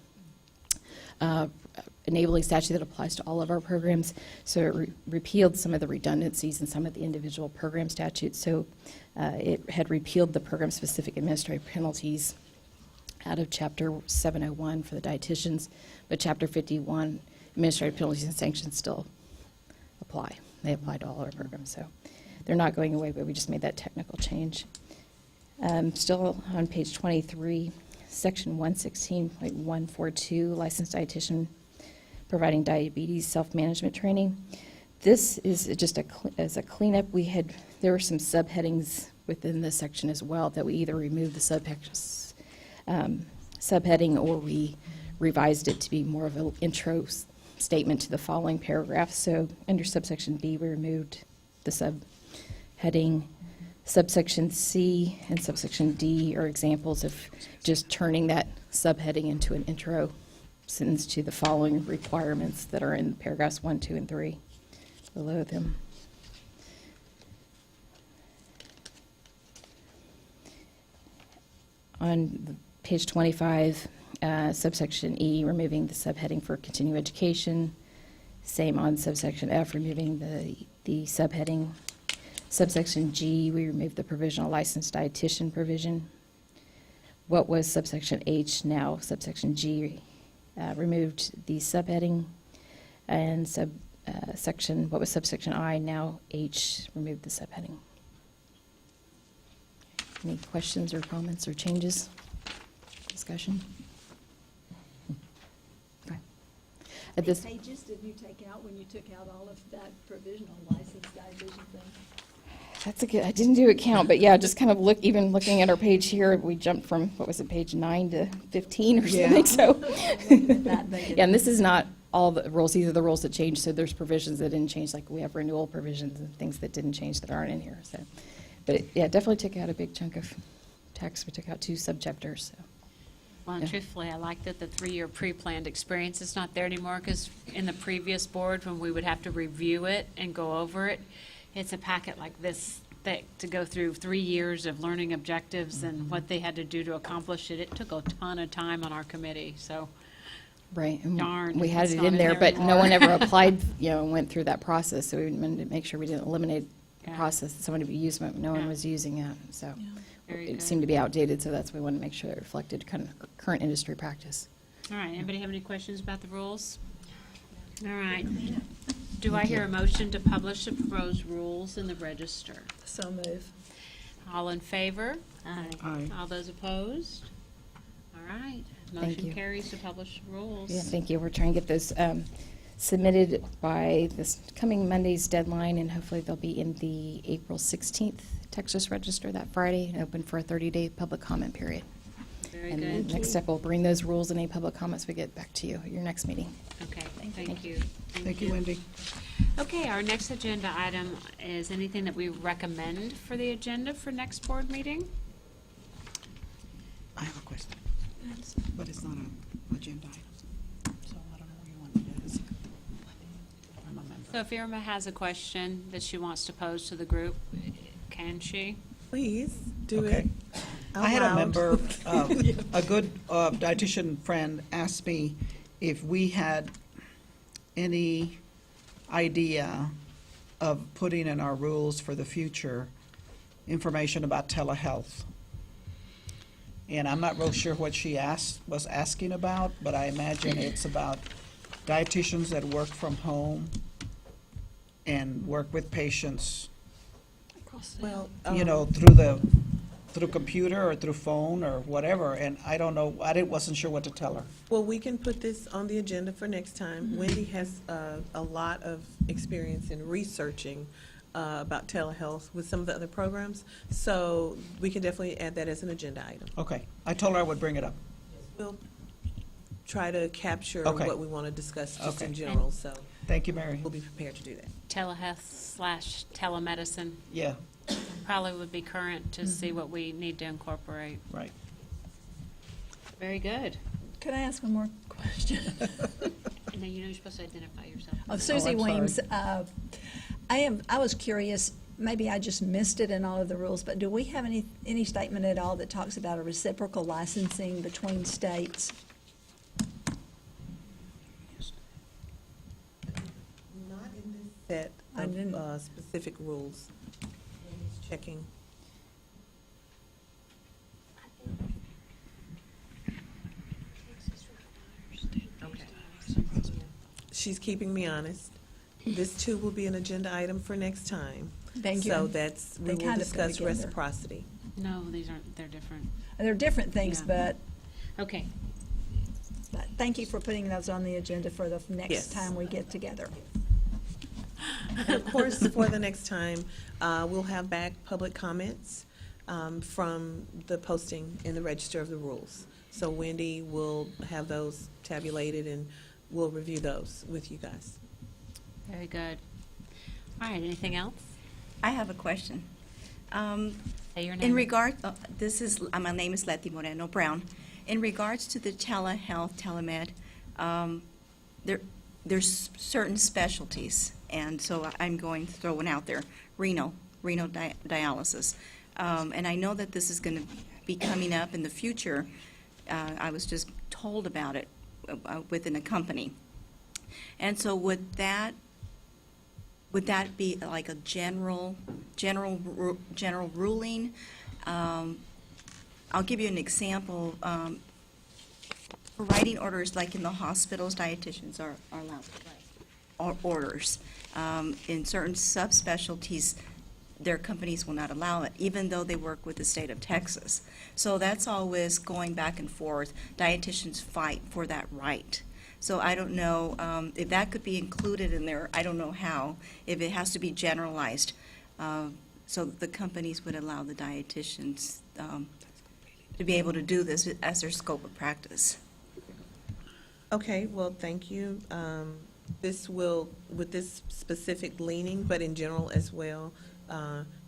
enabling statute that applies to all of our programs. So it repealed some of the redundancies in some of the individual program statutes. So it had repealed the program-specific administrative penalties out of Chapter 701 for the dietitians, but Chapter 51 administrative penalties and sanctions still apply. They apply to all our programs, so they're not going away, but we just made that technical change. Still on page 23, section 116.142, licensed dietitian providing diabetes self-management training. This is just as a cleanup. There were some subheadings within this section as well that we either removed the subheading or we revised it to be more of an intro statement to the following paragraph. So under subsection B, we removed the subheading. Subsection C and subsection D are examples of just turning that subheading into an intro sentence to the following requirements that are in paragraphs 1, 2, and 3 below them. On page 25, subsection E, removing the subheading for continuing education. Same on subsection F, removing the subheading. Subsection G, we removed the provisional licensed dietitian provision. What was subsection H, now subsection G, removed the subheading. And what was subsection I, now H, removed the subheading. Any questions or comments or changes? Discussion? Okay. How At many this, pages did you take out when you took out all of that provisional license dietitian thing? that's a good, I didn't do a count, but yeah, just kind of even looking at our page here, we jumped from, what was it, page 9 to 15 or Yeah. something, so. That big. Yeah, and this is not all the rules, these are the rules that changed, so there's provisions that didn't change, like we have renewal provisions and things that didn't change that aren't in here, so. But it, yeah, definitely took out a big chunk of text, we took out 2 subchapters, so. Well, Yeah. truthfully, I like that the 3-year pre-planned experience is not there anymore, because in the previous board, when we would have to review it and go over it, it's a packet like this thick to go through 3 years of learning objectives and what they had to do to accomplish it. It took a ton of time on our committee, so. Right, and Darn, we had it's it not in in there, there but no anymore. one ever applied, and went through that process, so we wanted to make sure we didn't eliminate the Yeah. process that somebody would use, but no one Yeah. was using it, so. Very It good. seemed to be outdated, so that's why we wanted to make sure it reflected kind of current industry practice. All right, anybody have any questions about the rules? All right. Do I hear a motion to publish the proposed rules in the register? So move. All in favor? Aye. All those opposed? All right. Thank Motion you. carries to publish rules. Yeah, thank you. We're trying to get those submitted by this coming Monday's deadline, and hopefully they'll be in the April 16th Texas Register that Friday, and open for a 30-day public comment period. Very And good. the next step, we'll bring those rules and any public comments we get back to you at your next meeting. Okay, thank you. Thank you, Wendy. Okay, our next agenda item is anything that we recommend for the agenda for next board meeting? I have a question, but it's not an agenda item, so I don't know where you want me to ask. I'm a member. So if Irma has a question that she wants to pose to the group, can she? Please, do Okay. it. I had a Out loud. member, a good dietitian friend asked me if we had any idea of putting in our rules for the future information about telehealth. And I'm not real sure what she was asking about, but I imagine it's about dietitians that work from home and work with patients, Well, through computer or through phone or whatever, and I don't know, wasn't sure what to tell her. well, we can put this on the agenda for next time. Wendy has a lot of experience in researching about telehealth with some of the other programs, so we can definitely add that as an agenda item. Okay, I told her I would bring it up. We'll try to capture Okay. what we want to discuss just in Okay. general, so Thank you, Mary. we'll be prepared to do that. Telehealth/telemedicine Yeah, probably would be current to see what we need to incorporate. right. Very good. Could I ask one more question? And then you're supposed to identify yourself. Oh, Susie I'm sorry. Weems, I was curious, maybe I just missed it in all of the rules, but do we have any statement at all that talks about a reciprocal licensing between states? Not in this set I didn't- of specific rules. Wendy's checking. She's keeping me honest. This too will be an agenda item for next time. Thank you. So we They will kind of go discuss together. reciprocity. No, these aren't, they're different. They're different things, Yeah. but Okay, thank you for putting those on the agenda for the next Yes. time we get together. And of course, for the next time, we'll have back public comments from the posting in the Register of the Rules. So Wendy will have those tabulated, and we'll review those with you guys. very good. All right, anything else? I have a question. Say your In name. regard, my name is Letty Moreno Brown. In regards to the telehealth, telemed, there's certain specialties, and so I'm going to throw one out there, renal dialysis. And I know that this is going to be coming up in the future. I was just told about it within a company. And so would that would that be like a general ruling? I'll give you an example. For writing orders, like in the hospitals, dietitians are allowed to write orders. In certain subspecialties, their companies will not allow it, even though they work with the state of Texas. So that's always going back and forth. Dietitians fight for that right. So I don't know if that could be included in there. I don't know how, if it has to be generalized. So the companies would allow the dietitians to be able to do this as their scope of practice. Okay, well, thank you. This will, with this specific leaning, but in general as well,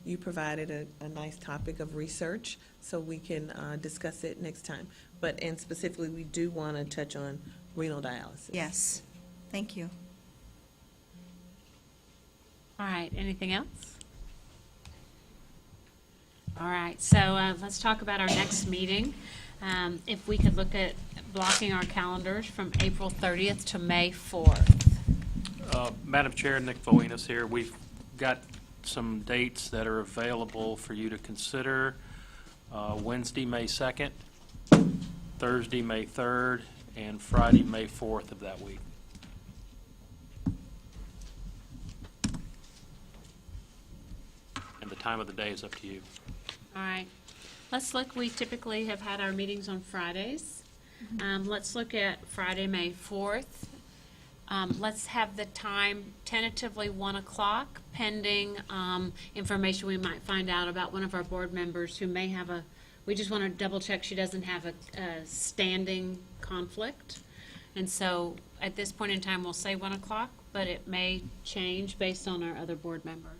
you provided a nice topic of research, so we can discuss it next time. And specifically, we do want to touch on renal dialysis. Yes, thank you. All right, anything else? All right, so let's talk about our next meeting. If we could look at blocking our calendars from April 30th to May 4th. Madam Chair, Nick Voinas here. We've got some dates that are available for you to consider. Wednesday, May 2nd, Thursday, May 3rd, and Friday, May 4th of that week. And the time of the day is up to you. All right, let's look, we typically have had our meetings on Fridays. Let's look at Friday, May 4th. Let's have the time tentatively 1 o'clock, pending information we might find out about one of our board members who may have we just want to double check she doesn't have a standing conflict. And so at this point in time, we'll say 1 o'clock, but it may change based on our other board member.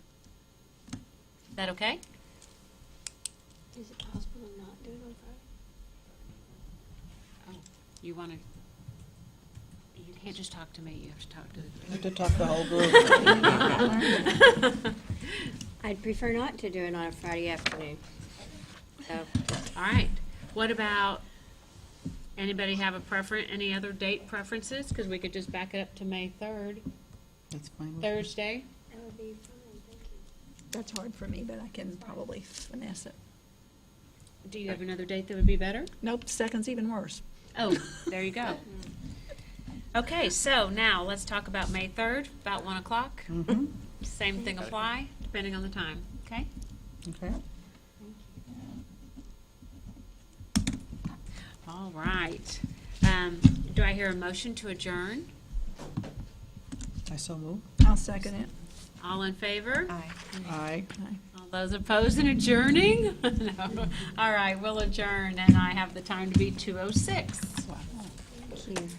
Is that okay? Is it possible to not do it on Friday? Oh, you want to, you can't just talk to me, you have to talk to the You have to talk the whole group. I'd prefer not to do it on a Friday afternoon. So, All right. What about, anybody have a preference, any other date preferences? Because we could just back it up to May 3rd, That's fine with me. Thursday. that would be fine, thank you. That's hard for me, but I can probably finesse it. Do you have another date that would be better? Nope, second's even worse. Oh, there you go. Okay, so now let's talk about May 3rd, about 1 o'clock. Same thing apply, depending on the time, okay? Okay. All right. Do I hear a motion to adjourn? I so move. I'll second it. All in favor? Aye. Aye. All those opposed and adjourning? No. All right, we'll adjourn, and I have the time to be 2:06. Thank you.